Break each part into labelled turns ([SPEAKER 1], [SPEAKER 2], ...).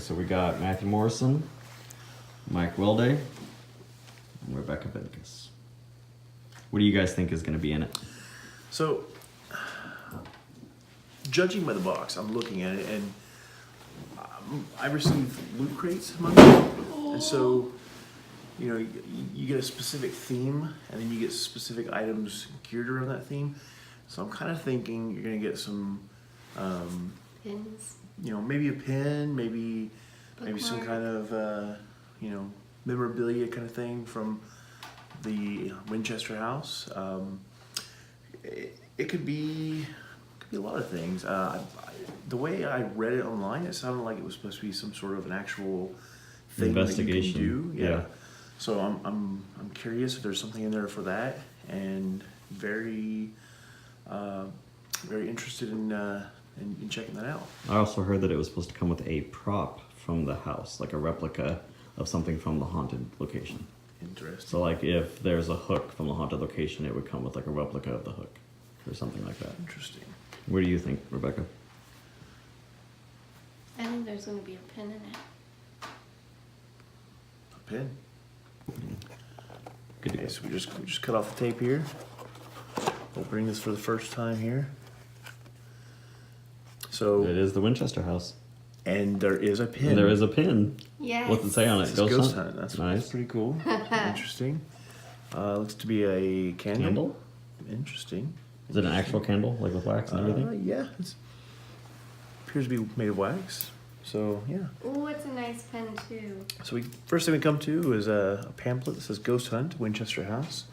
[SPEAKER 1] so we got Matthew Morrison, Mike Wilday, and Rebecca Vincus. What do you guys think is going to be in it?
[SPEAKER 2] So, judging by the box, I'm looking at it, and I received loot crates Monday, and so, you know, you get a specific theme, and then you get specific items geared around that theme. So I'm kind of thinking you're gonna get some,
[SPEAKER 3] Pins.
[SPEAKER 2] you know, maybe a pin, maybe some kind of, you know, memorabilia kind of thing from the Winchester House. It could be a lot of things. The way I read it online, it sounded like it was supposed to be some sort of an actual thing
[SPEAKER 1] Investigation.
[SPEAKER 2] that you can do.
[SPEAKER 1] Yeah.
[SPEAKER 2] So I'm curious if there's something in there for that, and very interested in checking that out.
[SPEAKER 1] I also heard that it was supposed to come with a prop from the house, like a replica of something from the haunted location.
[SPEAKER 2] Interesting.
[SPEAKER 1] So like if there's a hook from the haunted location, it would come with like a replica of the hook or something like that.
[SPEAKER 2] Interesting.
[SPEAKER 1] What do you think, Rebecca?
[SPEAKER 3] I think there's going to be a pin in it.
[SPEAKER 2] A pin.
[SPEAKER 1] Good to
[SPEAKER 2] Okay,
[SPEAKER 1] go.
[SPEAKER 2] so we just cut off the tape here. Opening this for the first time here. So,
[SPEAKER 1] It is the Winchester House.
[SPEAKER 2] and there is a pin.
[SPEAKER 1] And there is a pin.
[SPEAKER 3] Yes.
[SPEAKER 1] What's it say on it?
[SPEAKER 2] It says Ghost Hunt. That's
[SPEAKER 1] nice.
[SPEAKER 2] pretty cool. Interesting. Looks to be a candle.
[SPEAKER 1] Candle?
[SPEAKER 2] Interesting.
[SPEAKER 1] Is it an actual candle, like with wax and everything?
[SPEAKER 2] Yeah. It appears to be made of wax. So, yeah.
[SPEAKER 3] Oh, it's a nice pen too.
[SPEAKER 2] So first thing we come to is a pamphlet that says Ghost Hunt, Winchester House.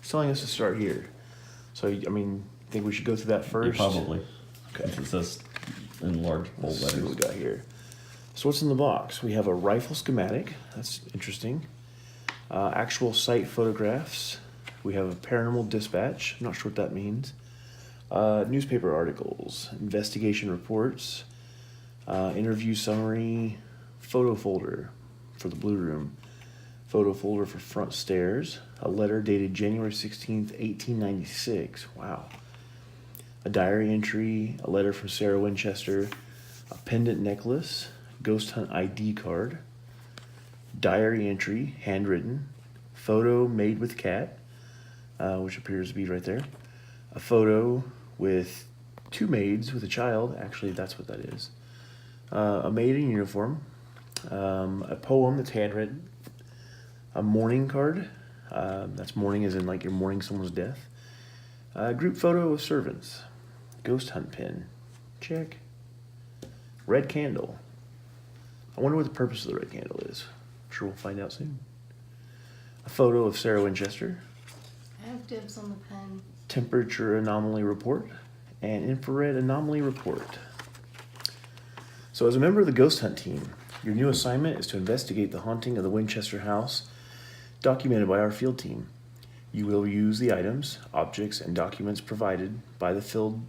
[SPEAKER 2] It's telling us to start here. So, I mean, think we should go through that first?
[SPEAKER 1] Yeah, probably.
[SPEAKER 2] Okay.
[SPEAKER 1] It says in large bold
[SPEAKER 2] Let's see what we
[SPEAKER 1] letters.
[SPEAKER 2] got here. So what's in the box? We have a rifle schematic. That's interesting. Actual site photographs. We have a paranormal dispatch. I'm not sure what that means. Newspaper articles, investigation reports, interview summary, photo folder for the Blue Room, photo folder for front stairs, a letter dated January 16th, 1896. Wow. A diary entry, a letter from Sarah Winchester, a pendant necklace, ghost hunt ID card, diary entry, handwritten, photo made with cat, which appears to be right there, a photo with two maids with a child, actually that's what that is, a maid in uniform, a poem that's handwritten, a mourning card, that's mourning as in like you're mourning someone's death, a group photo of servants, ghost hunt pin, check, red candle. I wonder what the purpose of the red candle is. I'm sure we'll find out soon. A photo of Sarah Winchester,
[SPEAKER 3] I have dibs on the pen.
[SPEAKER 2] temperature anomaly report, and infrared anomaly report. So as a member of the ghost hunt team, your new assignment is to investigate the haunting of the Winchester House, documented by our field team. You will use the items, objects, and documents provided by the field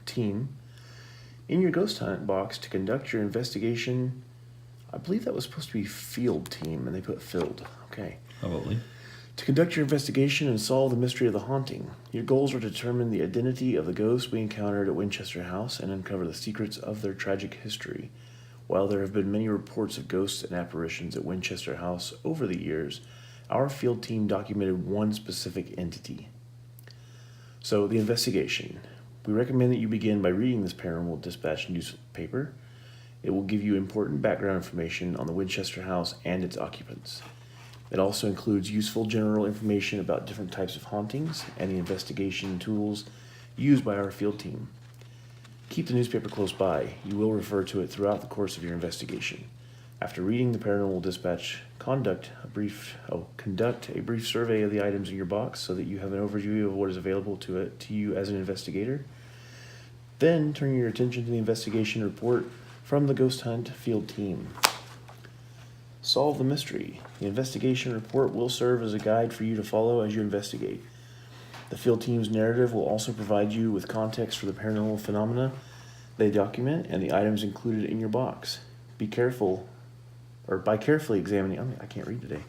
[SPEAKER 2] team in your ghost hunt box to conduct your investigation. I believe that was supposed to be field team, and they put filled. Okay.
[SPEAKER 1] Probably.
[SPEAKER 2] To conduct your investigation and solve the mystery of the haunting. Your goals are to determine the identity of the ghosts we encountered at Winchester House and uncover the secrets of their tragic history. While there have been many reports of ghosts and apparitions at Winchester House over the years, our field team documented one specific entity. So, the investigation. We recommend that you begin by reading this Paranormal Dispatch newspaper. It will give you important background information on the Winchester House and its occupants. It also includes useful general information about different types of hauntings and the investigation tools used by our field team. Keep the newspaper close by. You will refer to it throughout the course of your investigation. After reading the Paranormal Dispatch, conduct a brief survey of the items in your box so that you have an overview of what is available to you as an investigator. Then turn your attention to the investigation report from the Ghost Hunt field team. Solve the mystery. The investigation report will serve as a guide for you to follow as you investigate. The field team's narrative will also provide you with context for the paranormal phenomena they document and the items included in your box. By carefully examining, I can't read today,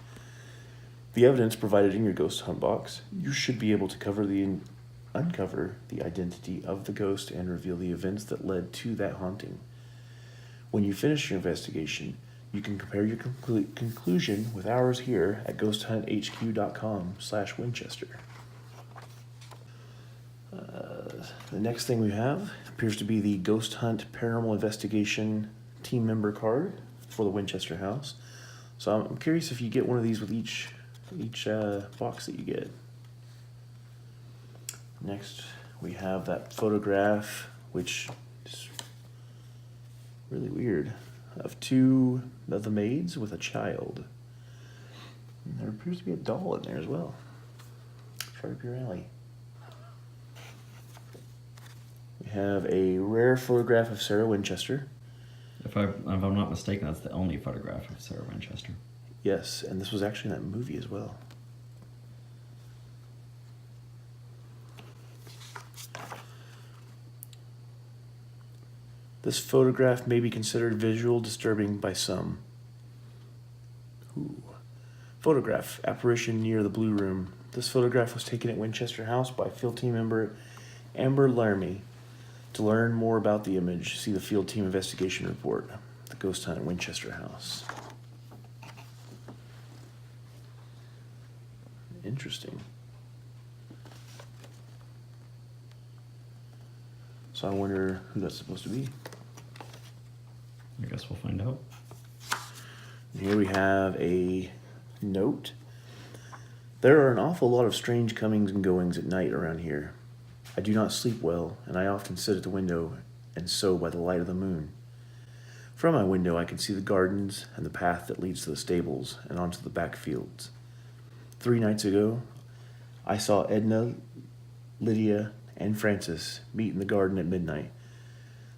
[SPEAKER 2] the evidence provided in your ghost hunt box, you should be able to uncover the identity of the ghost and reveal the events that led to that haunting. When you finish your investigation, you can compare your conclusion with ours here at ghosthuntHQ.com/Winchester. The next thing we have appears to be the Ghost Hunt Paranormal Investigation team member card for the Winchester House. So I'm curious if you get one of these with each box that you get. Next, we have that photograph, which is really weird, of two of the maids with a child. And there appears to be a doll in there as well. Right up your alley. We have a rare photograph of Sarah Winchester.
[SPEAKER 1] If I'm not mistaken, that's the only photograph of Sarah Winchester.
[SPEAKER 2] Yes, and this was actually in that movie as well. This photograph may be considered visual disturbing by some. Ooh. Photograph, apparition near the Blue Room. This photograph was taken at Winchester House by field team member Amber Laramie. To learn more about the image, see the field team investigation report, the ghost hunt at Winchester House. Interesting. So I wonder who that's supposed to be.
[SPEAKER 1] I guess we'll find out.
[SPEAKER 2] Here we have a note. There are an awful lot of strange comings and goings at night around here. I do not sleep well, and I often sit at the window and sew by the light of the moon. From my window I can see the gardens and the path that leads to the stables and onto the back fields. 3 nights ago, I saw Edna, Lydia, and Francis meet in the garden at midnight.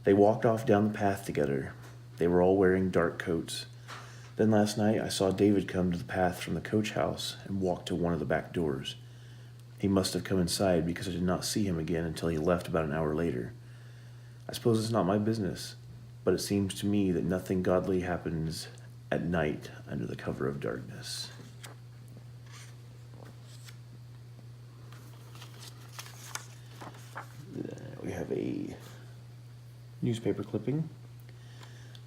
[SPEAKER 2] They walked off down the path together. They were all wearing dark coats. Then last night I saw David come to the path from the coach house and walk to one of the back doors. He must have come inside because I did not see him again until he left about an hour later. I suppose it's not my business, but it seems to me that nothing godly happens at night under the cover of darkness. We have a newspaper clipping.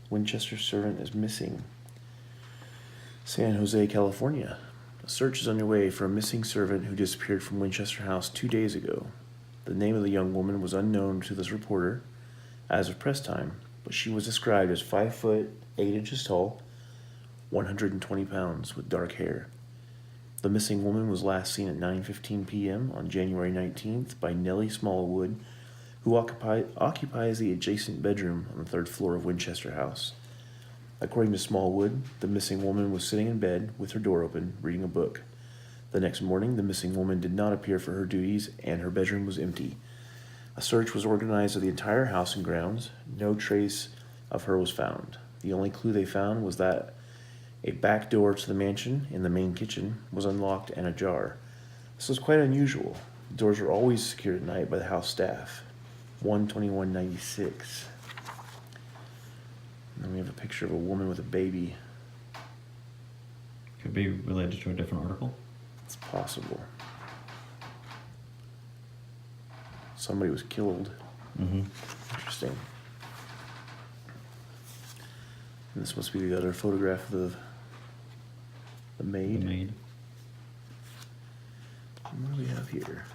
[SPEAKER 2] Winchester servant is missing. San Jose, California. A search is underway for a missing servant who disappeared from Winchester House 2 days ago. The name of the young woman was unknown to this reporter as of press time, but she was described as 5 foot 8 inches tall, 120 pounds, with dark hair. The missing woman was last seen at 9:15 p.m. on January 19th by Nellie Smallwood, who occupies the adjacent bedroom on the 3rd floor of Winchester House. According to Smallwood, the missing woman was sitting in bed with her door open, reading a book. The next morning, the missing woman did not appear for her duties, and her bedroom was empty. A search was organized of the entire house and grounds. No trace of her was found. The only clue they found was that a back door to the mansion in the main kitchen was unlocked and ajar. This was quite unusual. Doors are always secured at night by the house staff. 12196. And then we have a picture of a woman with a baby.
[SPEAKER 1] Could be related to a different article.
[SPEAKER 2] It's possible. Somebody was killed.
[SPEAKER 1] Mm-hmm.
[SPEAKER 2] Interesting. And this must be the other photograph of the maid.
[SPEAKER 1] The maid.
[SPEAKER 2] And what do we have here?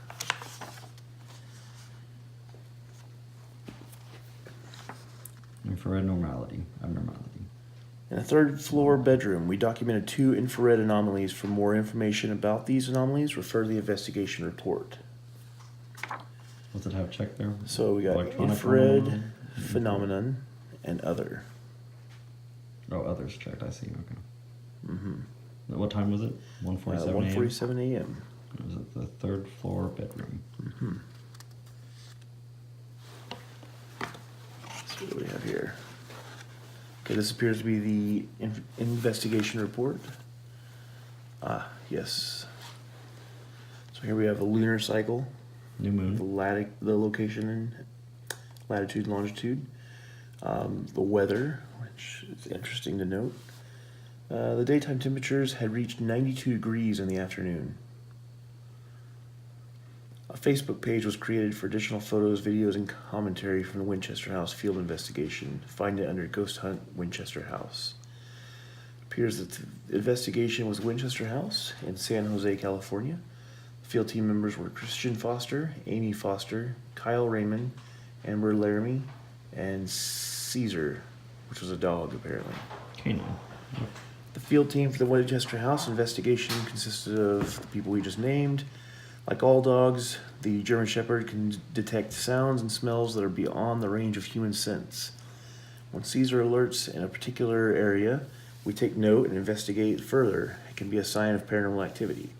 [SPEAKER 1] Infrared abnormality.
[SPEAKER 2] In a 3rd floor bedroom, we documented 2 infrared anomalies. For more information about these anomalies, refer to the investigation report.
[SPEAKER 1] What's it have checked there?
[SPEAKER 2] So we got
[SPEAKER 1] Electronic
[SPEAKER 2] infrared phenomenon and other.
[SPEAKER 1] Oh, others checked. I see. Okay.
[SPEAKER 2] Mm-hmm.
[SPEAKER 1] What time was it? 1:47 a.m.
[SPEAKER 2] 1:47 a.m.
[SPEAKER 1] It was at the 3rd floor bedroom.
[SPEAKER 2] Mm-hmm. So what do we have here? Okay, this appears to be the investigation report. Ah, yes. So here we have the lunar cycle,
[SPEAKER 1] New moon.
[SPEAKER 2] the location and latitude and longitude, the weather, which is interesting to note. The daytime temperatures had reached 92 degrees in the afternoon. A Facebook page was created for additional photos, videos, and commentary from the Winchester House field investigation. Find it under Ghost Hunt Winchester House. It appears that the investigation was Winchester House in San Jose, California. The field team members were Christian Foster, Amy Foster, Kyle Raymond, Amber Laramie, and Caesar, which was a dog apparently.
[SPEAKER 1] Canine.
[SPEAKER 2] The field team for the Winchester House investigation consisted of the people we just named. Like all dogs, the German Shepherd can detect sounds and smells that are beyond the range of human sense. When Caesar alerts in a particular area, we take note and investigate further. It can be a sign of paranormal activity.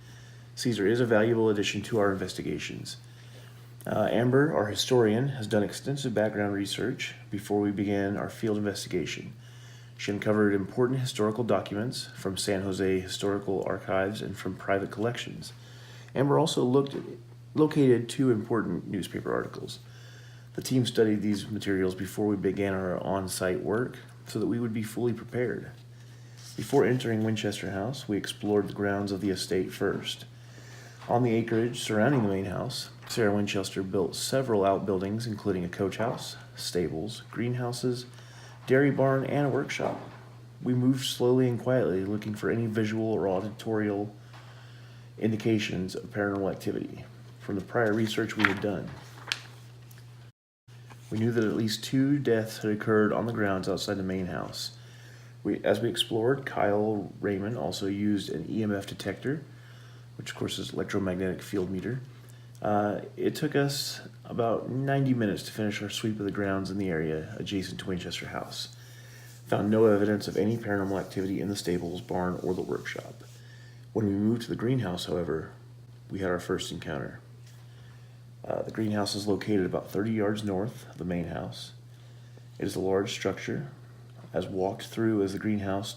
[SPEAKER 2] Caesar is a valuable addition to our investigations. Amber, our historian, has done extensive background research before we began our field investigation. She uncovered important historical documents from San Jose Historical Archives and from private collections. Amber also located 2 important newspaper articles. The team studied these materials before we began our on-site work so that we would be fully prepared. Before entering Winchester House, we explored the grounds of the estate first. On the acreage surrounding the main house, Sarah Winchester built several outbuildings, including a coach house, stables, greenhouses, dairy barn, and a workshop. We moved slowly and quietly, looking for any visual or auditorial indications of paranormal activity from the prior research we had done. We knew that at least 2 deaths had occurred on the grounds outside the main house. As we explored, Kyle Raymond also used an EMF detector, which of course is electromagnetic field meter. It took us about 90 minutes to finish our sweep of the grounds in the area adjacent to Winchester House. Found no evidence of any paranormal activity in the stables, barn, or the workshop. When we moved to the greenhouse, however, we had our first encounter. The greenhouse is located about 30 yards north of the main house. It is a large structure. As walked through the greenhouse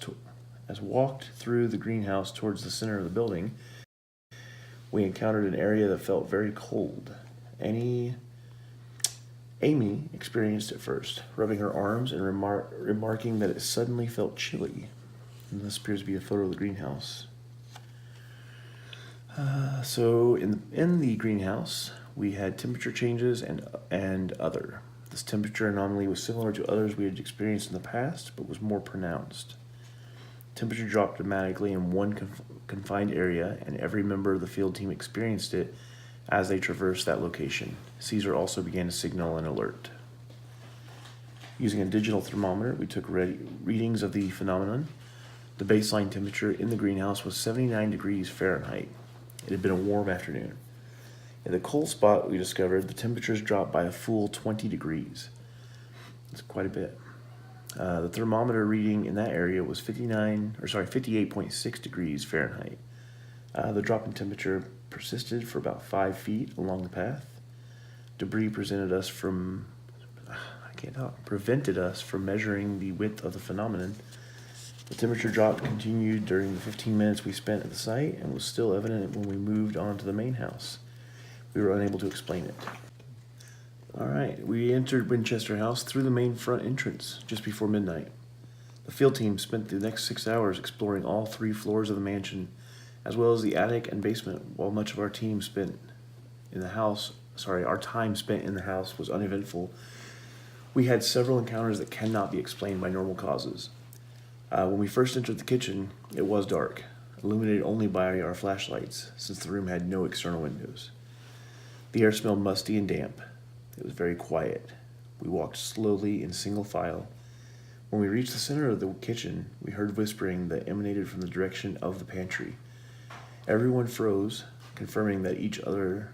[SPEAKER 2] towards the center of the building, we encountered an area that felt very cold. Amy experienced it first, rubbing her arms and remarking that it suddenly felt chilly. And this appears to be a photo of the greenhouse. So in the greenhouse, we had temperature changes and other. This temperature anomaly was similar to others we had experienced in the past, but was more pronounced. Temperature dropped dramatically in one confined area, and every member of the field team experienced it as they traversed that location. Caesar also began to signal an alert. Using a digital thermometer, we took readings of the phenomenon. The baseline temperature in the greenhouse was 79 degrees Fahrenheit. It had been a warm afternoon. In the cold spot, we discovered the temperatures dropped by a full 20 degrees. That's quite a bit. The thermometer reading in that area was 58.6 degrees Fahrenheit. The drop in temperature persisted for about 5 feet along the path. Debris prevented us from measuring the width of the phenomenon. The temperature drop continued during the 15 minutes we spent at the site and was still evident when we moved on to the main house. We were unable to explain it. All right, we entered Winchester House through the main front entrance just before midnight. The field team spent the next 6 hours exploring all 3 floors of the mansion, as well as the attic and basement, while much of our time spent in the house was uneventful. We had several encounters that cannot be explained by normal causes. When we first entered the kitchen, it was dark, illuminated only by our flashlights, since the room had no external windows. The air smelled musty and damp. It was very quiet. We walked slowly in single file. When we reached the center of the kitchen, we heard whispering that emanated from the direction of the pantry. Everyone froze, confirming to each other,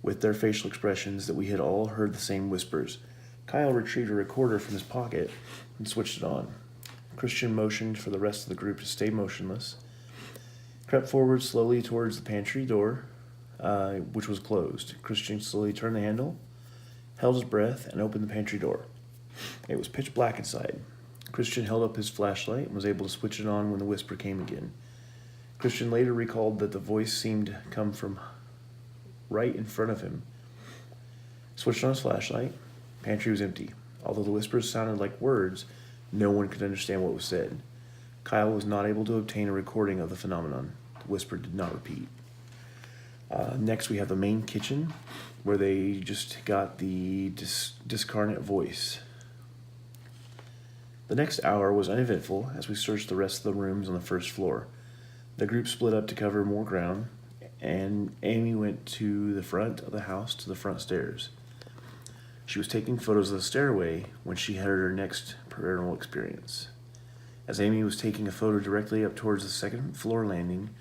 [SPEAKER 2] with their facial expressions, that we had all heard the same whispers. Kyle retrieved a recorder from his pocket and switched it on. Christian motioned for the rest of the group to stay motionless, crept forward slowly towards the pantry door, which was closed. Christian slowly turned the handle, held his breath, and opened the pantry door. It was pitch black inside. Christian held up his flashlight and was able to switch it on when the whisper came again. Christian later recalled that the voice seemed to come from right in front of him. Switched on his flashlight. Pantry was empty. Although the whispers sounded like words, no one could understand what was said. Kyle was not able to obtain a recording of the phenomenon. The whisper did not repeat. Next, we have the main kitchen, where they just got the discarnate voice. The next hour was uneventful as we searched the rest of the rooms on the first floor. The group split up to cover more ground, and Amy went to the front of the house to the front stairs. She was taking photos of the stairway when she had her next paranormal experience. As Amy was taking a photo directly up towards the second floor landing,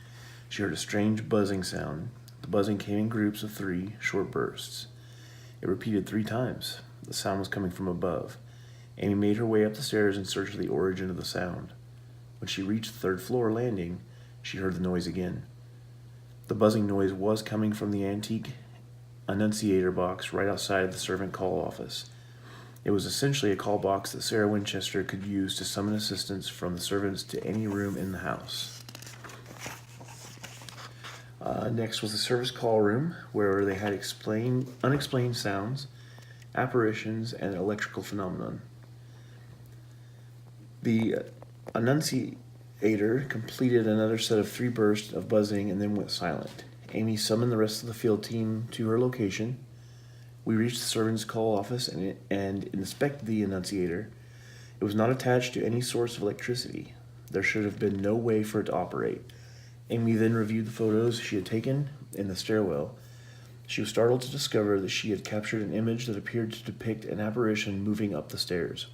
[SPEAKER 2] she heard a strange buzzing sound. The buzzing came in groups of 3 short bursts. It repeated 3 times. The sound was coming from above. Amy made her way up the stairs in search of the origin of the sound. When she reached the 3rd floor landing, she heard the noise again. The buzzing noise was coming from the antique annunciator box right outside the servant call office. It was essentially a call box that Sarah Winchester could use to summon assistance from the servants to any room in the house. Next was the service call room, where they had unexplained sounds, apparitions, and electrical phenomenon. The annunciator completed another set of 3 bursts of buzzing and then went silent. Amy summoned the rest of the field team to her location. We reached the servants' call office and inspected the annunciator. It was not attached to any source of electricity. There should have been no way for it to operate. Amy then reviewed the photos she had taken in the stairwell. She was startled to discover that she had captured an image that appeared to depict an apparition moving up the stairs.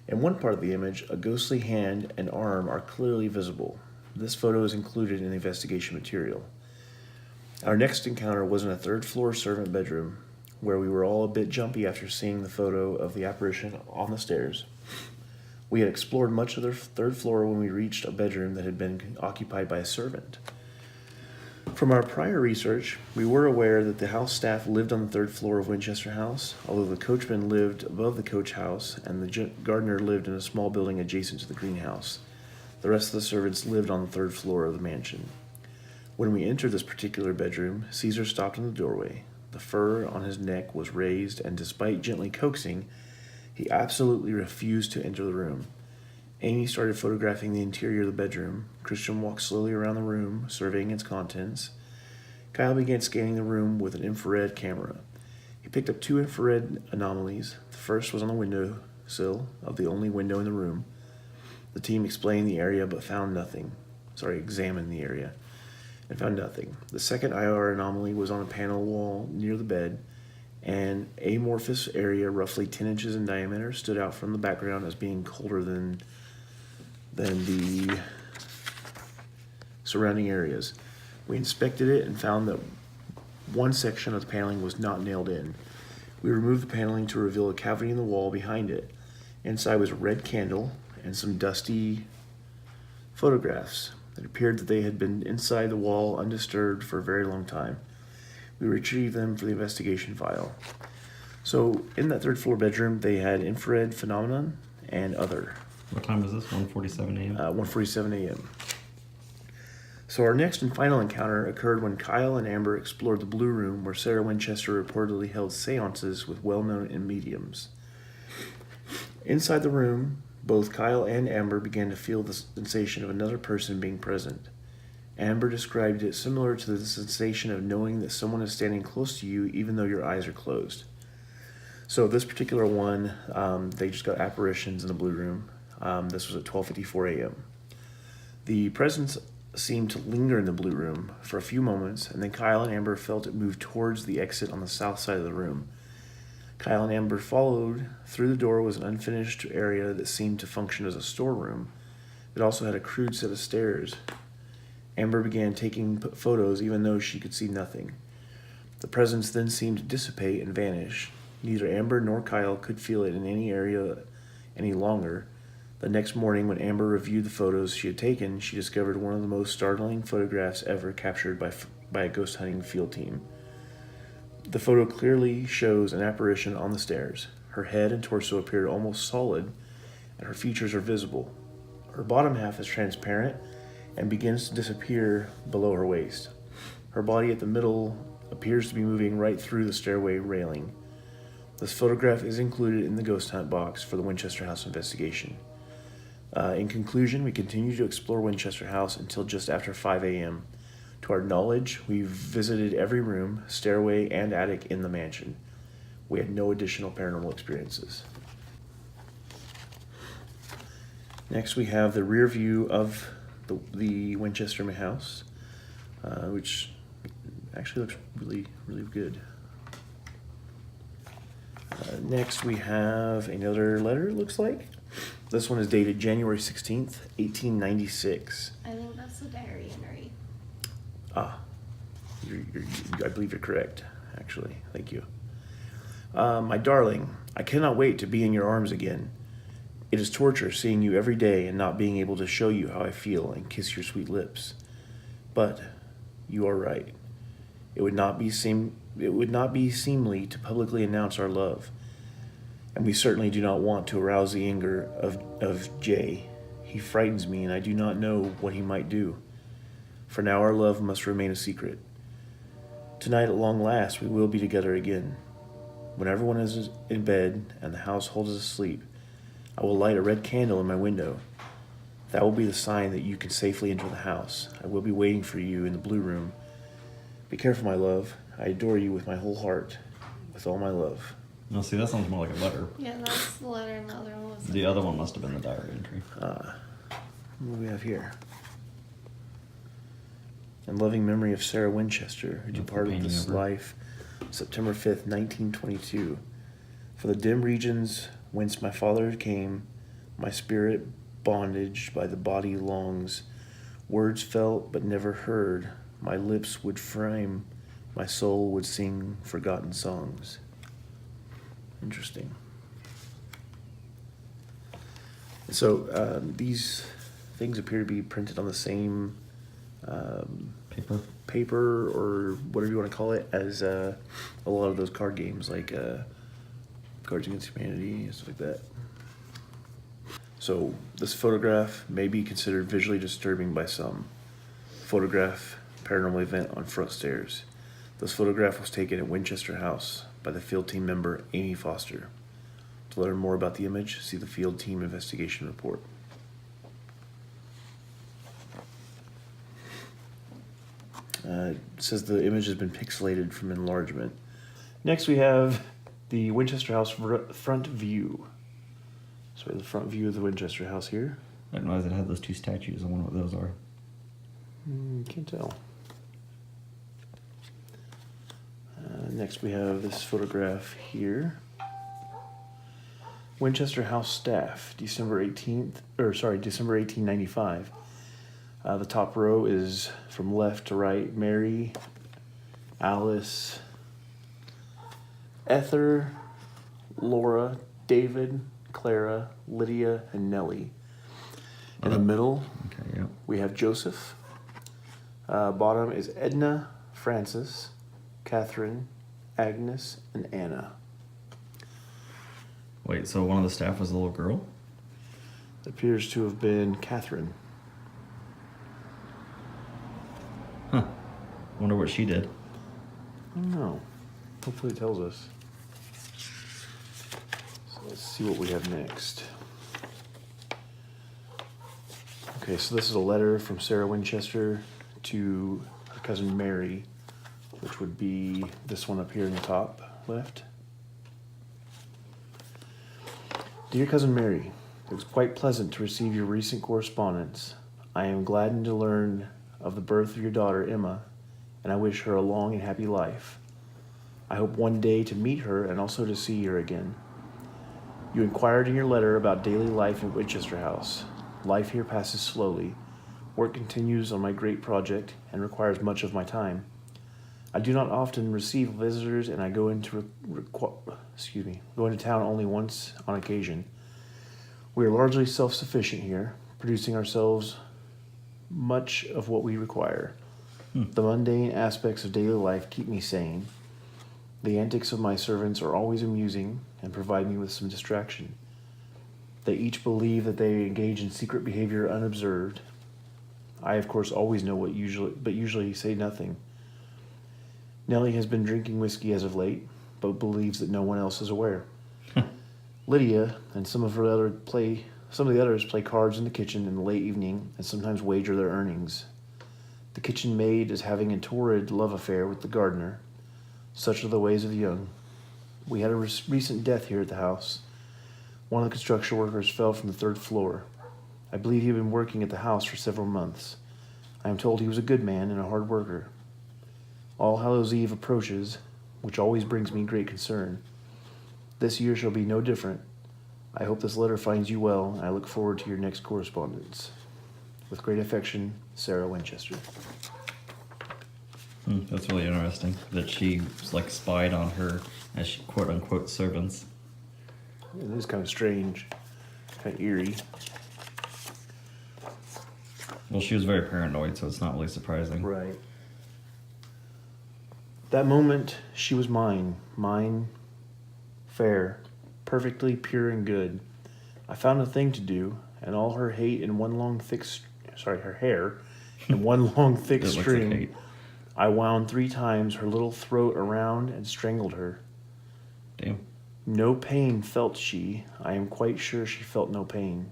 [SPEAKER 2] In one part of the image, a ghostly hand and arm are clearly visible. This photo is included in the investigation material. Our next encounter was in a 3rd floor servant bedroom, where we were all a bit jumpy after seeing the photo of the apparition on the stairs. We had explored much of the 3rd floor when we reached a bedroom that had been occupied by a servant. From our prior research, we were aware that the house staff lived on the 3rd floor of Winchester House, although the coachman lived above the coach house and the gardener lived in a small building adjacent to the greenhouse. The rest of the servants lived on the 3rd floor of the mansion. When we entered this particular bedroom, Caesar stopped in the doorway. The fur on his neck was raised, and despite gently coaxing, he absolutely refused to enter the room. Amy started photographing the interior of the bedroom. Christian walked slowly around the room, surveying its contents. Kyle began scanning the room with an infrared camera. He picked up 2 infrared anomalies. The first was on the windowsill of the only window in the room. The team examined the area and found nothing. The second IR anomaly was on a panel wall near the bed. An amorphous area roughly 10 inches in diameter stood out from the background as being colder than the surrounding areas. We inspected it and found that one section of the paneling was not nailed in. We removed the paneling to reveal a cavity in the wall behind it. Inside was a red candle and some dusty photographs. It appeared that they had been inside the wall undisturbed for a very long time. We retrieved them for the investigation file. So in that 3rd floor bedroom, they had infrared phenomenon and other.
[SPEAKER 1] What time was this? 1:47 a.m.?
[SPEAKER 2] 1:47 a.m. So our next and final encounter occurred when Kyle and Amber explored the blue room where Sarah Winchester reportedly held seances with well-known mediums. Inside the room, both Kyle and Amber began to feel the sensation of another person being present. Amber described it similar to the sensation of knowing that someone is standing close to you even though your eyes are closed. So this particular one, they just got apparitions in the blue room. This was at 12:54 a.m. The presence seemed to linger in the blue room for a few moments, and then Kyle and Amber felt it move towards the exit on the south side of the room. Kyle and Amber followed. Through the door was an unfinished area that seemed to function as a storeroom. It also had a crude set of stairs. Amber began taking photos even though she could see nothing. The presence then seemed to dissipate and vanish. Neither Amber nor Kyle could feel it in any area any longer. The next morning, when Amber reviewed the photos she had taken, she discovered one of the most startling photographs ever captured by a ghost hunting field team. The photo clearly shows an apparition on the stairs. Her head and torso appear almost solid, and her features are visible. Her bottom half is transparent and begins to disappear below her waist. Her body at the middle appears to be moving right through the stairway railing. This photograph is included in the ghost hunt box for the Winchester House investigation. In conclusion, we continued to explore Winchester House until just after 5 a.m. To our knowledge, we've visited every room, stairway, and attic in the mansion. We had no additional paranormal experiences. Next, we have the rear view of the Winchester house, which actually looks really, really good. Next, we have another letter, it looks like. This one is dated January 16th, 1896.
[SPEAKER 3] I think that's the diary entry.
[SPEAKER 2] Ah, I believe you're correct, actually. Thank you. My darling, I cannot wait to be in your arms again. It is torture seeing you every day and not being able to show you how I feel and kiss your sweet lips. But you are right. It would not be seemly to publicly announce our love. And we certainly do not want to arouse the anger of Jay. He frightens me, and I do not know what he might do. For now our love must remain a secret. Tonight, at long last, we will be together again. When everyone is in bed and the household is asleep, I will light a red candle in my window. That will be the sign that you can safely enter the house. I will be waiting for you in the blue room. Be careful, my love. I adore you with my whole heart, with all my love.
[SPEAKER 1] No, see, that sounds more like a letter.
[SPEAKER 3] Yeah, that's the letter, and the other one was
[SPEAKER 1] The other one must have been the diary entry.
[SPEAKER 2] What do we have here? In loving memory of Sarah Winchester, who
[SPEAKER 1] That's the
[SPEAKER 2] departed
[SPEAKER 1] painting
[SPEAKER 2] this
[SPEAKER 1] of her.
[SPEAKER 2] life September 5th, 1922. For the dim regions whence my father came, my spirit bondage by the body longs. Words felt but never heard, my lips would frame, my soul would sing forgotten songs. Interesting. So these things appear to be printed on the same paper or whatever you want to call it as a lot of those card games like Cards Against Humanity and stuff like that. So this photograph may be considered visually disturbing by some. Photograph paranormal event on front stairs. This photograph was taken at Winchester House by the field team member Amy Foster. To learn more about the image, see the field team investigation report. It says the image has been pixelated from enlargement. Next we have the Winchester House front view. So the front view of the Winchester House here.
[SPEAKER 1] I didn't realize it had those two statues. I wonder what those are.
[SPEAKER 2] Can't tell. Next we have this photograph here. Winchester House staff, December 1895. The top row is from left to right: Mary, Alice, Ether, Laura, David, Clara, Lydia, and Nellie. In the middle,
[SPEAKER 1] Okay, yeah.
[SPEAKER 2] we have Joseph. Bottom is Edna, Francis, Catherine, Agnes, and Anna.
[SPEAKER 1] Wait, so one of the staff was a little girl?
[SPEAKER 2] It appears to have been Catherine.
[SPEAKER 1] Huh. Wonder what she did.
[SPEAKER 2] I don't know. Hopefully it tells us. So let's see what we have next. Okay, so this is a letter from Sarah Winchester to her cousin Mary, which would be this one up here in the top left. Dear Cousin Mary, it was quite pleasant to receive your recent correspondence. I am gladdened to learn of the birth of your daughter Emma, and I wish her a long and happy life. I hope one day to meet her and also to see her again. You inquired in your letter about daily life at Winchester House. Life here passes slowly. Work continues on my great project and requires much of my time. I do not often receive visitors, and I go into town only once on occasion. We are largely self-sufficient here, producing ourselves much of what we require. The mundane aspects of daily life keep me sane. The antics of my servants are always amusing and provide me with some distraction. They each believe that they engage in secret behavior unobserved. I, of course, always know but usually say nothing. Nellie has been drinking whiskey as of late, but believes that no one else is aware. Lydia and some of the others play cards in the kitchen in the late evening and sometimes wager their earnings. The kitchen maid is having a torrid love affair with the gardener. Such are the ways of the young. We had a recent death here at the house. One of the construction workers fell from the 3rd floor. I believe he had been working at the house for several months. I am told he was a good man and a hard worker. All Hallows Eve approaches, which always brings me great concern. This year shall be no different. I hope this letter finds you well, and I look forward to your next correspondence. With great affection, Sarah Winchester.
[SPEAKER 1] That's really interesting that she like spied on her as she quote unquote servants.
[SPEAKER 2] It is kind of strange, kind of eerie.
[SPEAKER 1] Well, she was very paranoid, so it's not really surprising.
[SPEAKER 2] Right. That moment, she was mine, fair, perfectly pure and good. I found a thing to do, and all her hate in one long thick, her hair in one long thick
[SPEAKER 1] It looks like
[SPEAKER 2] string.
[SPEAKER 1] hate.
[SPEAKER 2] I wound 3 times her little throat around and strangled her.
[SPEAKER 1] Damn.
[SPEAKER 2] No pain felt she. I am quite sure she felt no pain.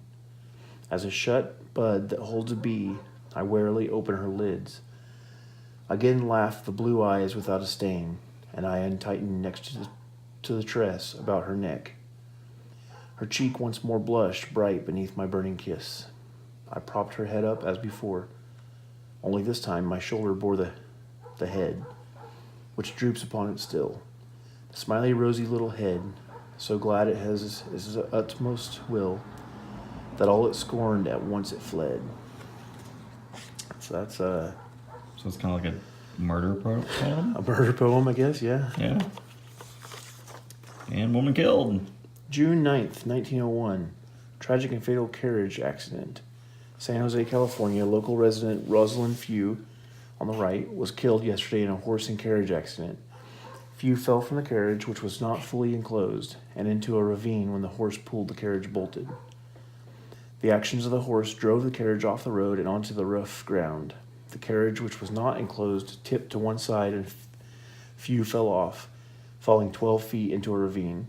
[SPEAKER 2] As a shut bud that holds a bee, I warily open her lids. Again laughed the blue eyes without a stain, and I untightened next to the tress about her neck. Her cheek once more blushed bright beneath my burning kiss. I propped her head up as before, only this time my shoulder bore the head, which droops upon it still. The smiley rosy little head, so glad it has its utmost will, that all it scorned at once it fled. So that's
[SPEAKER 1] So it's kind of like a murder poem?
[SPEAKER 2] a murder poem, I guess, yeah.
[SPEAKER 1] Yeah. And woman killed.
[SPEAKER 2] June 9th, 1901. Tragic and fatal carriage accident. San Jose, California. Local resident Rosalind Few, on the right, was killed yesterday in a horse and carriage accident. Few fell from the carriage, which was not fully enclosed, and into a ravine when the horse pulled the carriage bolted. The actions of the horse drove the carriage off the road and onto the rough ground. The carriage, which was not enclosed, tipped to one side and Few fell off, falling 12 feet into a ravine.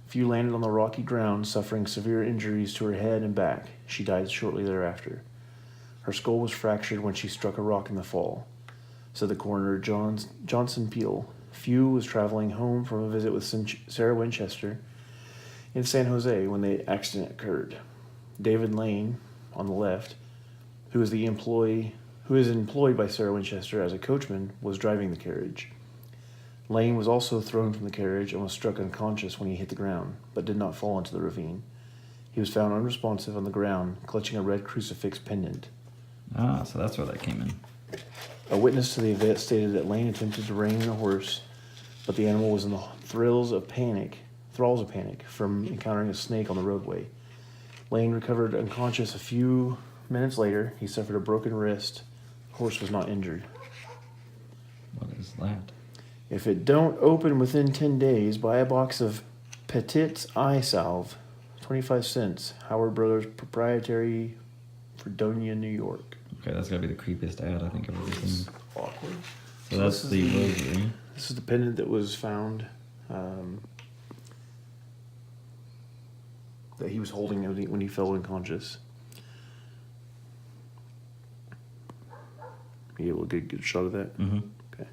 [SPEAKER 2] Few landed on the rocky ground, suffering severe injuries to her head and back. She died shortly thereafter. Her skull was fractured when she struck a rock in the fall, said the coroner Johnson Peel. Few was traveling home from a visit with Sarah Winchester in San Jose when the accident occurred. David Lane, on the left, who is employed by Sarah Winchester as a coachman, was driving the carriage. Lane was also thrown from the carriage and was struck unconscious when he hit the ground, but did not fall into the ravine. He was found unresponsive on the ground, clutching a red crucifix pendant.
[SPEAKER 1] Ah, so that's where that came in.
[SPEAKER 2] A witness to the event stated that Lane attempted to rein in the horse, but the animal was in the thralls of panic from encountering a snake on the roadway. Lane recovered unconscious a few minutes later. He suffered a broken wrist. The horse was not injured.
[SPEAKER 1] What is that?
[SPEAKER 2] If it don't open within 10 days, buy a box of Petit's Eye Salve, 25 cents. Howard Brothers Proprietary, Fredonia, New York.
[SPEAKER 1] Okay, that's gotta be the creepiest ad I think I've ever seen.
[SPEAKER 2] Awkward.
[SPEAKER 1] So that's
[SPEAKER 2] this
[SPEAKER 1] the
[SPEAKER 2] is
[SPEAKER 1] rosary.
[SPEAKER 2] This is the pendant that was found, that he was holding when he fell unconscious. Be able to get a good shot of that?
[SPEAKER 1] Mm-hmm.
[SPEAKER 2] Okay.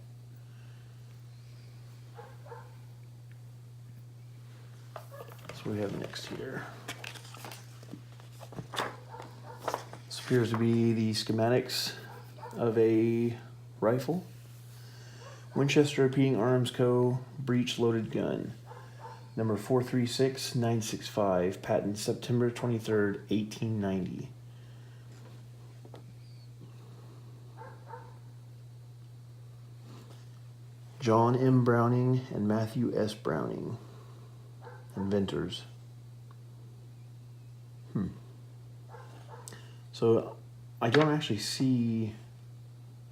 [SPEAKER 2] So we have next here. This appears to be the schematics of a rifle. Winchester Repeating Arms Co. breech loaded gun. Number 436965, patent September 23rd, 1890. John M. Browning and Matthew S. Browning, inventors. So I don't actually see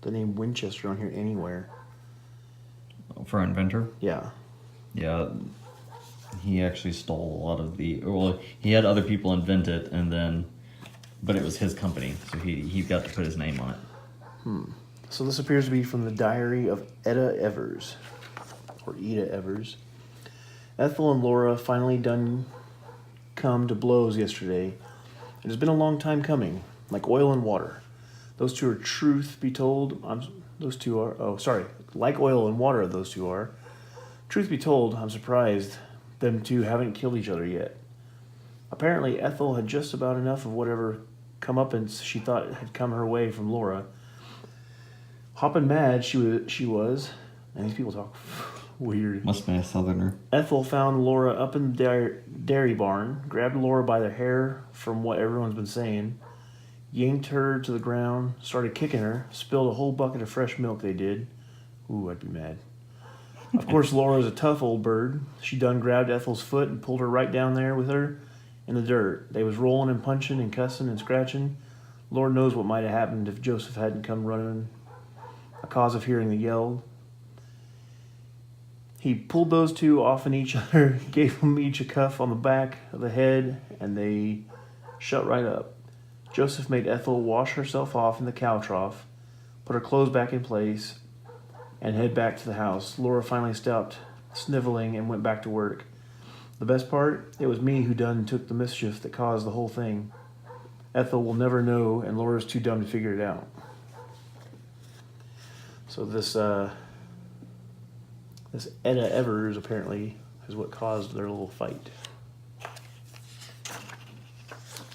[SPEAKER 2] the name Winchester on here anywhere.
[SPEAKER 1] For inventor?
[SPEAKER 2] Yeah.
[SPEAKER 1] Yeah. He actually stole a lot of he had other people invent it but it was his company, so he got to put his name on it.
[SPEAKER 2] So this appears to be from the diary of Etta Evers, or Eda Evers. Ethel and Laura finally come to blows yesterday. It has been a long time coming, like oil and water. Those two are truth be told. Like oil and water, those two are. Truth be told, I'm surprised them two haven't killed each other yet. Apparently, Ethel had just about enough of whatever comeuppance she thought had come her way from Laura. Hoppin' mad she was, and these people talk weird.
[SPEAKER 1] Must be a southerner.
[SPEAKER 2] Ethel found Laura up in the dairy barn, grabbed Laura by the hair from what everyone's been saying, yanked her to the ground, started kicking her, spilled a whole bucket of fresh milk they did. Ooh, I'd be mad. Of course, Laura's a tough old bird. She done grabbed Ethel's foot and pulled her right down there with her in the dirt. They was rolling and punching and cussing and scratching. Lord knows what might have happened if Joseph hadn't come running. A cause of hearing the yell. He pulled those two off in each other, gave them each a cuff on the back of the head, and they shut right up. Joseph made Ethel wash herself off in the cow trough, put her clothes back in place, and head back to the house. Laura finally stopped sniveling and went back to work. The best part, it was me who done took the mischief that caused the whole thing. Ethel will never know, and Laura's too dumb to figure it out. So this Etta Evers apparently is what caused their little fight.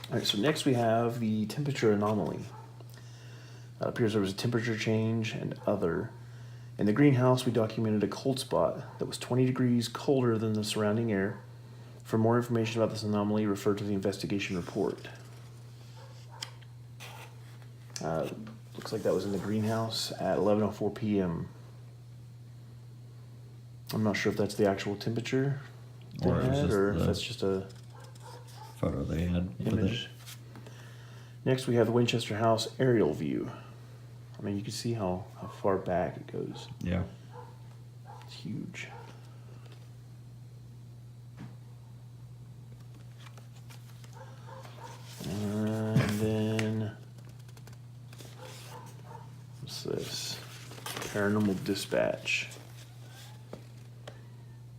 [SPEAKER 2] All right, so next we have the temperature anomaly. It appears there was a temperature change and other. In the greenhouse, we documented a cold spot that was 20 degrees colder than the surrounding air. For more information about this anomaly, refer to the investigation report. Looks like that was in the greenhouse at 11:04 p.m. I'm not sure if that's the actual temperature they
[SPEAKER 1] Or it was
[SPEAKER 2] had,
[SPEAKER 1] just
[SPEAKER 2] or if
[SPEAKER 1] the
[SPEAKER 2] that's just a
[SPEAKER 1] photo they had with
[SPEAKER 2] image.
[SPEAKER 1] it.
[SPEAKER 2] Next, we have the Winchester House aerial view. I mean, you can see how far back it goes.
[SPEAKER 1] Yeah.
[SPEAKER 2] It's huge. And then, what's this? Paranormal Dispatch.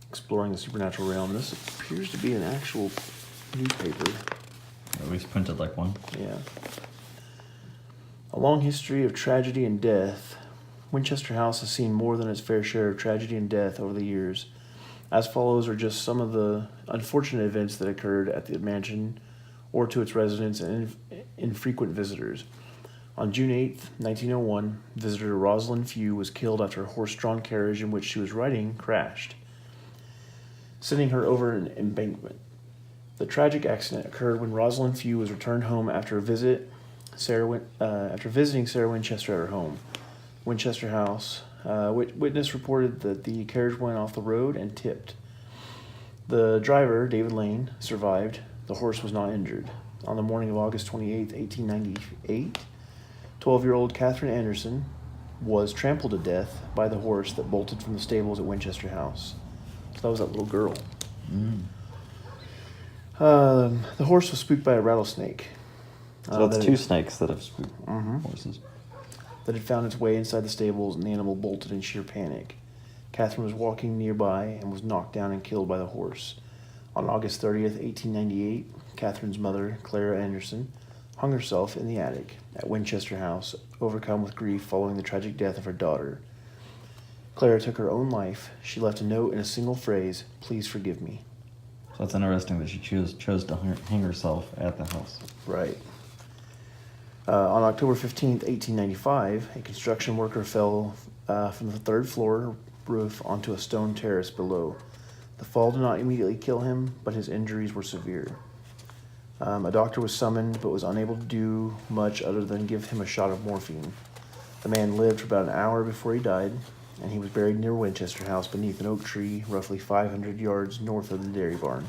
[SPEAKER 2] Exploring the supernatural realm. This appears to be an actual newspaper.
[SPEAKER 1] At least printed like one.
[SPEAKER 2] Yeah. A long history of tragedy and death. Winchester House has seen more than its fair share of tragedy and death over the years. As follows are just some of the unfortunate events that occurred at the mansion or to its residents and infrequent visitors. On June 8th, 1901, visitor Rosalind Few was killed after a horse-drawn carriage in which she was riding crashed, sending her over an embankment. The tragic accident occurred when Rosalind Few was returned home after visiting Sarah Winchester at her home. Winchester House. Witness reported that the carriage went off the road and tipped. The driver, David Lane, survived. The horse was not injured. On the morning of August 28, 1898, 12-year-old Catherine Anderson was trampled to death by the horse that bolted from the stables at Winchester House. So that was that little girl. The horse was spooked by a rattlesnake.
[SPEAKER 1] So that's two snakes that have spooked horses.
[SPEAKER 2] That had found its way inside the stables, and the animal bolted in sheer panic. Catherine was walking nearby and was knocked down and killed by the horse. On August 30th, 1898, Catherine's mother, Clara Anderson, hung herself in the attic at Winchester House, overcome with grief following the tragic death of her daughter. Clara took her own life. She left a note in a single phrase, "Please forgive me."
[SPEAKER 1] So it's interesting that she chose to hang herself at the house.
[SPEAKER 2] Right. On October 15th, 1895, a construction worker fell from the third floor roof onto a stone terrace below. The fall did not immediately kill him, but his injuries were severe. A doctor was summoned, but was unable to do much other than give him a shot of morphine. The man lived for about an hour before he died, and he was buried near Winchester House beneath an oak tree roughly 500 yards north of the dairy barn.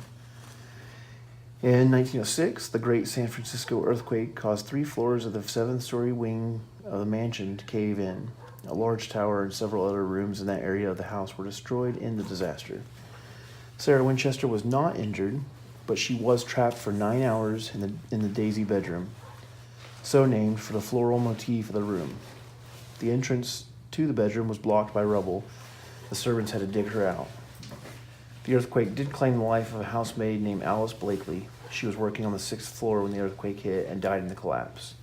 [SPEAKER 2] In 1906, the Great San Francisco earthquake caused 3 floors of the 7th-story wing of the mansion to cave in. A large tower and several other rooms in that area of the house were destroyed in the disaster. Sarah Winchester was not injured, but she was trapped for 9 hours in the Daisy bedroom, so named for the floral motif of the room. The entrance to the bedroom was blocked by rubble. The servants had to dig her out. The earthquake did claim the life of a housemaid named Alice Blakely. She was working on the 6th floor when the earthquake hit and died in the collapse.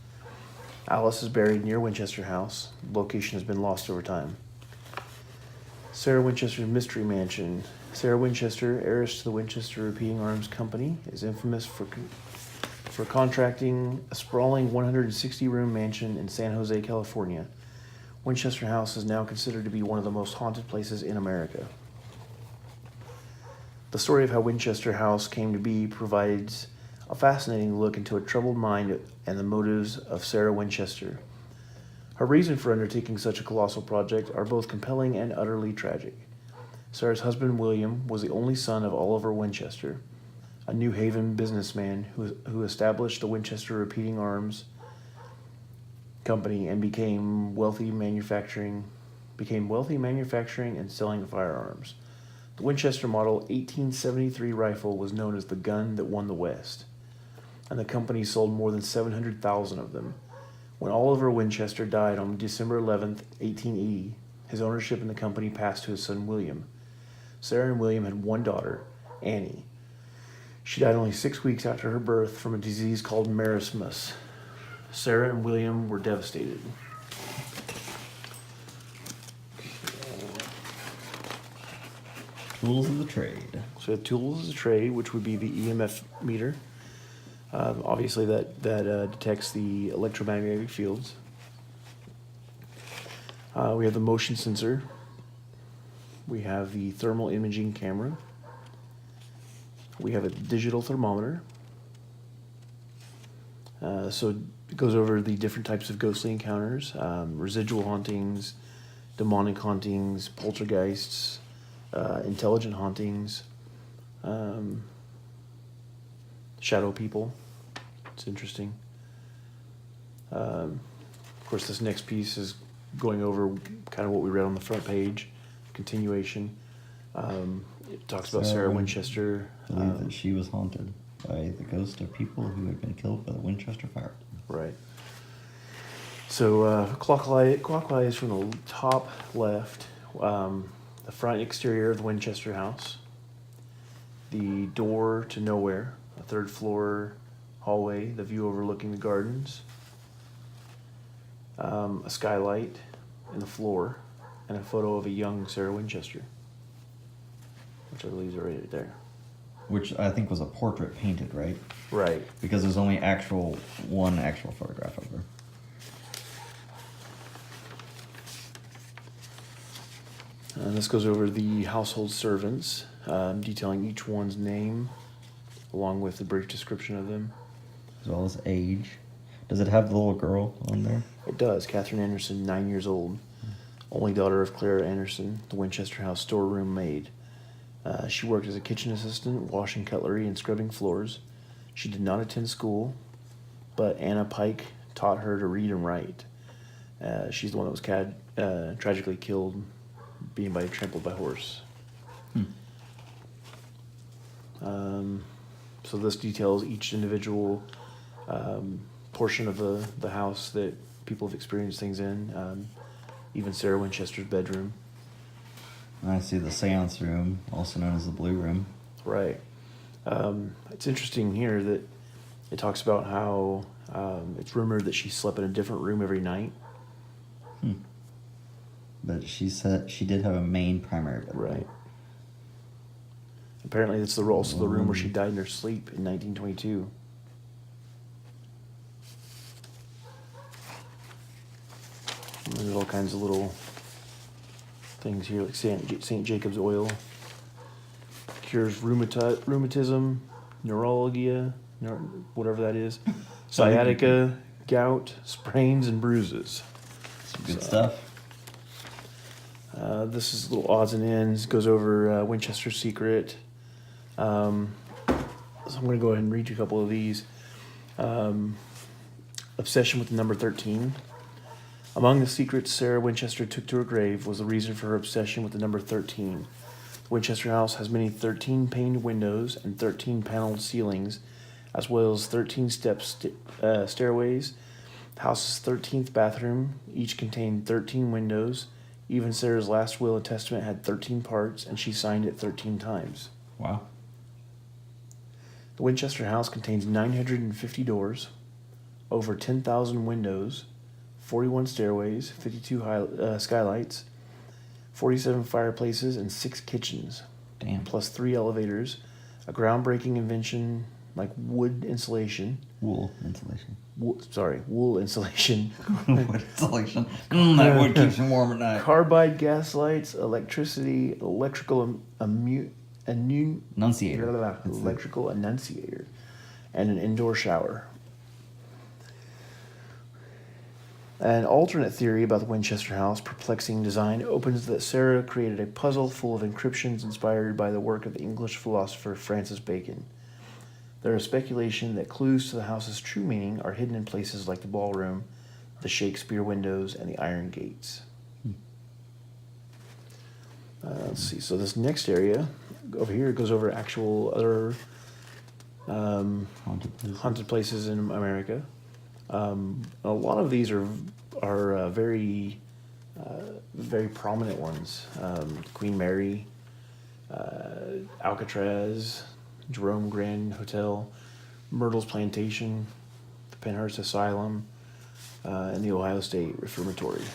[SPEAKER 2] Alice is buried near Winchester House. Location has been lost over time. Sarah Winchester's Mystery Mansion. Sarah Winchester, heiress to the Winchester Repeating Arms Company, is infamous for contracting a sprawling 160-room mansion in San Jose, California. Winchester House is now considered to be one of the most haunted places in America. The story of how Winchester House came to be provides a fascinating look into a troubled mind and the motives of Sarah Winchester. Her reason for undertaking such a colossal project are both compelling and utterly tragic. Sarah's husband, William, was the only son of Oliver Winchester, a New Haven businessman who established the Winchester Repeating Arms Company and became wealthy manufacturing and selling firearms. The Winchester Model 1873 rifle was known as the gun that won the West, and the company sold more than 700,000 of them. When Oliver Winchester died on December 11th, 1880, his ownership in the company passed to his son William. Sarah and William had one daughter, Annie. She died only 6 weeks after her birth from a disease called marasmus. Sarah and William were devastated.
[SPEAKER 1] Tools of the trade.
[SPEAKER 2] So the tools of the trade, which would be the EMF meter. Obviously, that detects the electromagnetic fields. We have the motion sensor. We have the thermal imaging camera. We have a digital thermometer. So it goes over the different types of ghostly encounters, residual hauntings, demonic hauntings, poltergeists, intelligent hauntings, shadow people. It's interesting. Of course, this next piece is going over kind of what we read on the front page, continuation. It talks about Sarah Winchester.
[SPEAKER 1] Believed that she was haunted by the ghost of people who had been killed by the Winchester fire.
[SPEAKER 2] Right. So clockwise from the top left, the front exterior of the Winchester house, the door to nowhere, a third floor hallway, the view overlooking the gardens, a skylight in the floor, and a photo of a young Sarah Winchester, which I believe is right there.
[SPEAKER 1] Which I think was a portrait painted, right?
[SPEAKER 2] Right.
[SPEAKER 1] Because there's only one actual photograph of her.
[SPEAKER 2] And this goes over the household servants, detailing each one's name, along with a brief description of them.
[SPEAKER 1] As well as age. Does it have the little girl on there?
[SPEAKER 2] It does. Catherine Anderson, 9 years old. Only daughter of Clara Anderson, the Winchester House storeroom maid. She worked as a kitchen assistant, washing cutlery and scrubbing floors. She did not attend school, but Anna Pike taught her to read and write. She's the one that was tragically killed, being trampled by horse. So this details each individual portion of the house that people have experienced things in, even Sarah Winchester's bedroom.
[SPEAKER 1] I see the seance room, also known as the blue room.
[SPEAKER 2] Right. It's interesting here that it talks about how it's rumored that she slept in a different room every night.
[SPEAKER 1] But she said she did have a main primary bedroom.
[SPEAKER 2] Right. Apparently, it's also the room where she died in her sleep in 1922. And there's all kinds of little things here, like St. Jacob's oil. Cures rheumatism, neuralgia, whatever that is, sciatica, gout, sprains, and bruises.
[SPEAKER 1] Some good stuff.
[SPEAKER 2] This is little odds and ends. Goes over Winchester's secret. So I'm going to go ahead and read you a couple of these. Obsession with the number 13. Among the secrets Sarah Winchester took to her grave was the reason for her obsession with the number 13. The Winchester house has many 13-paned windows and 13-paneled ceilings, as well as 13 stairways. The house's 13th bathroom each contained 13 windows. Even Sarah's last will and testament had 13 parts, and she signed it 13 times.
[SPEAKER 1] Wow.
[SPEAKER 2] The Winchester house contains 950 doors, over 10,000 windows, 41 stairways, 52 skylights, 47 fireplaces, and 6 kitchens,
[SPEAKER 1] Damn.
[SPEAKER 2] plus 3 elevators, a groundbreaking invention like wood insulation.
[SPEAKER 1] Wool insulation.
[SPEAKER 2] Wool insulation.
[SPEAKER 1] Wood insulation. That wood keeps me warm at night.
[SPEAKER 2] Carbide gas lights, electricity, electrical
[SPEAKER 1] Enunciator.
[SPEAKER 2] electrical enunciator, and an indoor shower. An alternate theory about the Winchester House perplexing design opens that Sarah created a puzzle full of encryptions inspired by the work of the English philosopher Francis Bacon. There is speculation that clues to the house's true meaning are hidden in places like the ballroom, the Shakespeare windows, and the iron gates. Let's see. So this next area over here goes over actual other haunted places in America. A lot of these are very very prominent ones. Queen Mary, Alcatraz, Jerome Grand Hotel, Myrtle's Plantation, the Penhurst Asylum, and the Ohio State Reformatory.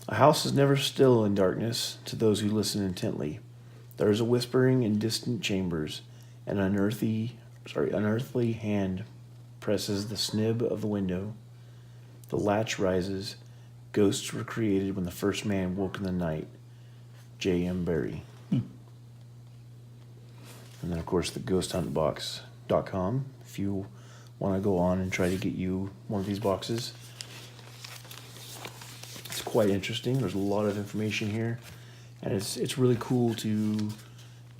[SPEAKER 2] A house is never still in darkness to those who listen intently. There is a whispering in distant chambers, an unearthly hand presses the snib of the window. The latch rises. Ghosts were created when the first man woke in the night. J.M. Barrie. And then, of course, the ghosthuntbox.com if you want to go on and try to get you one of these boxes. It's quite interesting. There's a lot of information here. And it's really cool to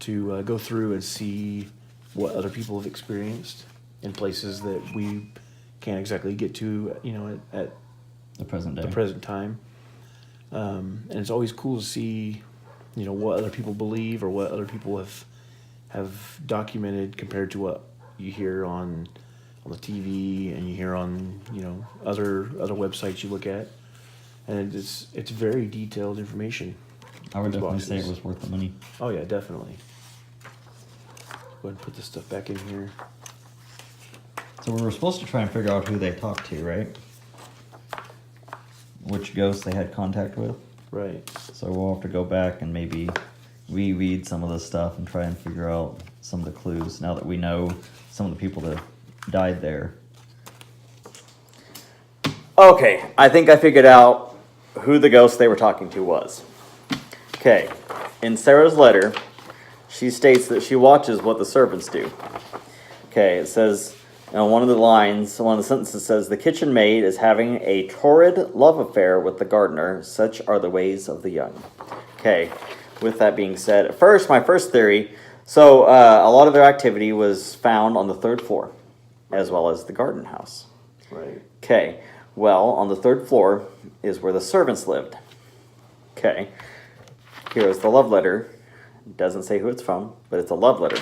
[SPEAKER 2] go through and see what other people have experienced in places that we can't exactly get to, at
[SPEAKER 1] The present day.
[SPEAKER 2] the present time. And it's always cool to see, what other people believe or what other people have documented compared to what you hear on the TV and you hear on, other websites you look at. And it's very detailed information.
[SPEAKER 1] I would
[SPEAKER 2] These
[SPEAKER 1] definitely say it
[SPEAKER 2] boxes.
[SPEAKER 1] was worth the money.
[SPEAKER 2] Oh yeah, definitely. Go ahead and put this stuff back in here.
[SPEAKER 1] So we were supposed to try and figure out who they talked to, right? Which ghosts they had contact with.
[SPEAKER 2] Right.
[SPEAKER 1] So we'll have to go back and maybe reread some of this stuff and try and figure out some of the clues now that we know some of the people that died there.
[SPEAKER 4] Okay, I think I figured out who the ghost they were talking to was. Okay, in Sarah's letter, she states that she watches what the servants do. Okay, it says, one of the sentences says, the kitchen maid is having a torrid love affair with the gardener. Such are the ways of the young. Okay, with that being said, my first theory, so a lot of their activity was found on the 3rd floor, as well as the garden house.
[SPEAKER 2] Right.
[SPEAKER 4] Okay, well, on the 3rd floor is where the servants lived. Okay, here's the love letter. It doesn't say who it's from, but it's a love letter,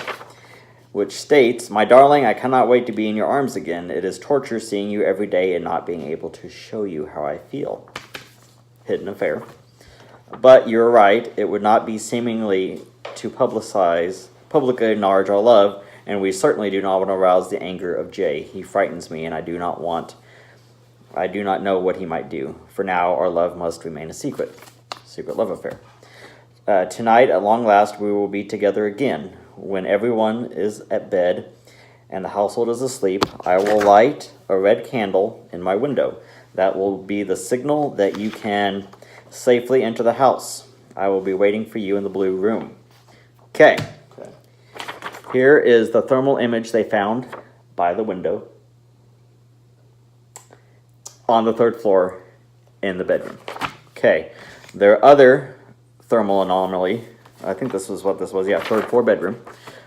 [SPEAKER 4] which states, my darling, I cannot wait to be in your arms again. It is torture seeing you every day and not being able to show you how I feel. Hidden affair. But you're right, it would not be seemingly to publicly acknowledge our love, and we certainly do not want to arouse the anger of Jay. He frightens me, and I do not know what he might do. For now, our love must remain a secret. Secret love affair. Tonight, at long last, we will be together again. When everyone is at bed and the household is asleep, I will light a red candle in my window. That will be the signal that you can safely enter the house. I will be waiting for you in the blue room. Okay. Here is the thermal image they found by the window on the 3rd floor in the bedroom. Okay. Their other thermal anomaly, I think this was what this was, 3rd floor bedroom.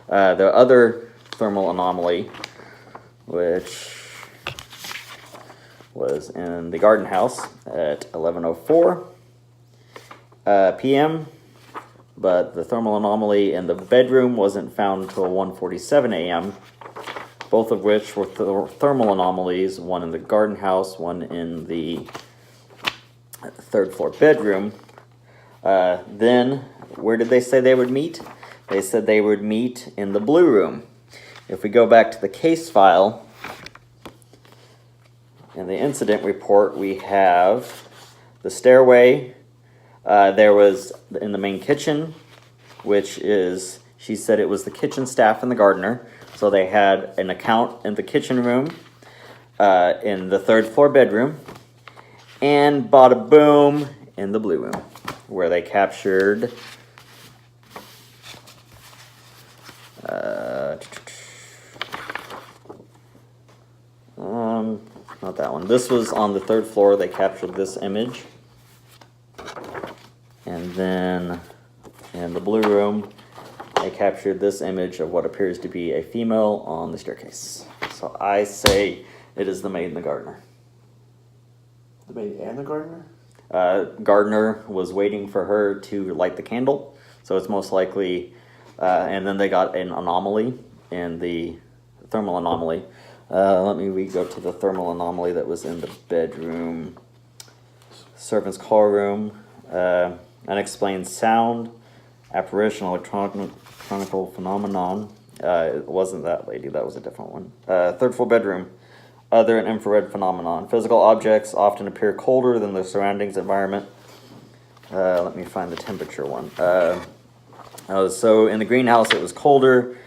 [SPEAKER 4] The other thermal anomaly, which was in the garden house at 11:04 p.m., but the thermal anomaly in the bedroom wasn't found until 1:47 a.m., both of which were thermal anomalies, one in the garden house, one in the 3rd floor bedroom. Then, where did they say they would meet? They said they would meet in the blue room. If we go back to the case file, in the incident report, we have the stairway. There was in the main kitchen, which is, she said it was the kitchen staff and the gardener. So they had an account in the kitchen room, in the 3rd floor bedroom, and bada boom in the blue room, where they captured not that one. This was on the 3rd floor. They captured this image. And then in the blue room, they captured this image of what appears to be a female on the staircase. So I say it is the maid and the gardener.
[SPEAKER 2] The maid and the gardener?
[SPEAKER 4] Gardener was waiting for her to light the candle. So it's most likely, and then they got an anomaly in the thermal anomaly. Let me go to the thermal anomaly that was in the bedroom. Servant's call room. Unexplained sound. Apparition, electronical phenomenon. It wasn't that lady, that was a different one. 3rd floor bedroom. Other and infrared phenomenon. Physical objects often appear colder than their surroundings environment. Let me find the temperature one. So in the greenhouse it was colder.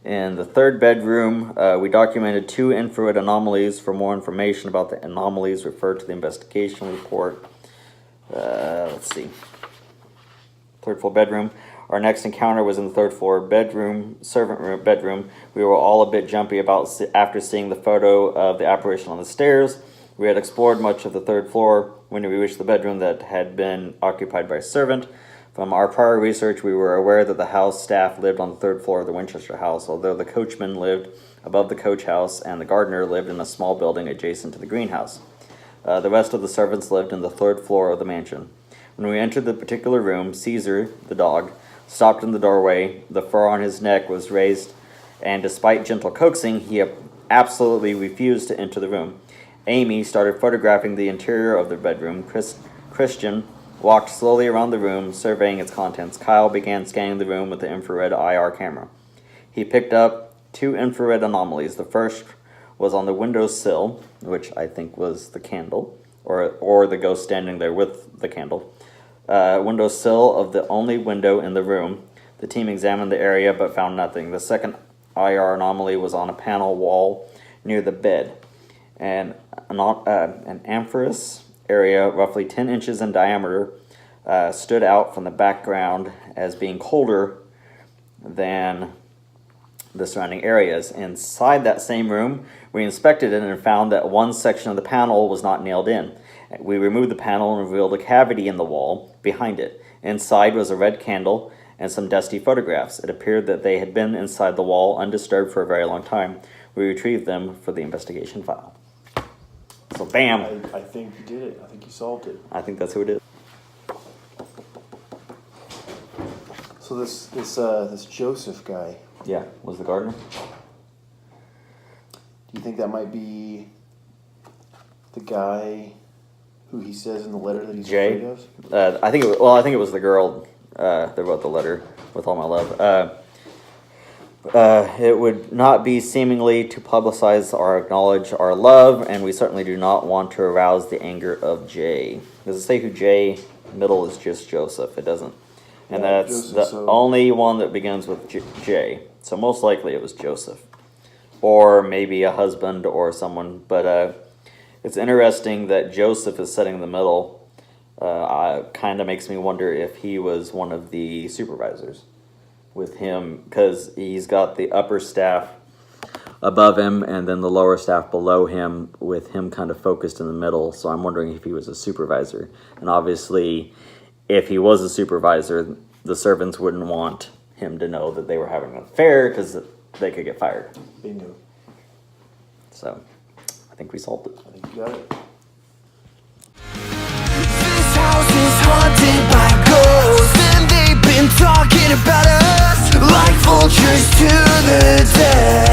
[SPEAKER 4] In the 3rd bedroom, we documented 2 infrared anomalies. For more information about the anomalies, refer to the investigation report. Let's see. 3rd floor bedroom. Our next encounter was in the 3rd floor bedroom, servant room, bedroom. We were all a bit jumpy after seeing the photo of the apparition on the stairs. We had explored much of the 3rd floor when we reached the bedroom that had been occupied by a servant. From our prior research, we were aware that the house staff lived on the 3rd floor of the Winchester house, although the coachman lived above the coach house and the gardener lived in a small building adjacent to the greenhouse. The rest of the servants lived in the 3rd floor of the mansion. When we entered the particular room, Caesar, the dog, stopped in the doorway. The fur on his neck was raised, and despite gentle coaxing, he absolutely refused to enter the room. Amy started photographing the interior of the bedroom. Christian walked slowly around the room, surveying its contents. Kyle began scanning the room with the infrared IR camera. He picked up 2 infrared anomalies. The first was on the windowsill, which I think was the candle, or the ghost standing there with the candle. Windowsill of the only window in the room. The team examined the area but found nothing. The second IR anomaly was on a panel wall near the bed. And an amorphous area, roughly 10 inches in diameter, stood out from the background as being colder than the surrounding areas. Inside that same room, we inspected it and found that one section of the panel was not nailed in. We removed the panel and revealed a cavity in the wall behind it. Inside was a red candle and some dusty photographs. It appeared that they had been inside the wall undisturbed for a very long time. We retrieved them for the investigation file. So bam!
[SPEAKER 2] I think you did it. I think you solved it.
[SPEAKER 4] I think that's who it is.
[SPEAKER 2] So this Joseph guy,
[SPEAKER 4] Yeah, was the gardener.
[SPEAKER 2] do you think that might be the guy who he says in the letter that he's
[SPEAKER 4] Jay?
[SPEAKER 2] afraid of?
[SPEAKER 4] I think it was the girl that wrote the letter with all my love. It would not be seemingly to publicize or acknowledge our love, and we certainly do not want to arouse the anger of Jay. Does it say who Jay? Middle is just Joseph. It doesn't. And
[SPEAKER 2] Yeah,
[SPEAKER 4] that's
[SPEAKER 2] Joseph,
[SPEAKER 4] the
[SPEAKER 2] so-
[SPEAKER 4] only one that begins with J. So most likely it was Joseph. Or maybe a husband or someone. But it's interesting that Joseph is sitting in the middle. Kind of makes me wonder if he was one of the supervisors with him, because he's got the upper staff above him and then the lower staff below him, with him kind of focused in the middle. So I'm wondering if he was a supervisor. And obviously, if he was a supervisor, the servants wouldn't want him to know that they were having an affair, because they could get fired.
[SPEAKER 2] Bingo.
[SPEAKER 4] So I think we solved it.
[SPEAKER 2] I think you got it.
[SPEAKER 5] This house is haunted by ghosts, and they've been talking about us like vultures to the dead.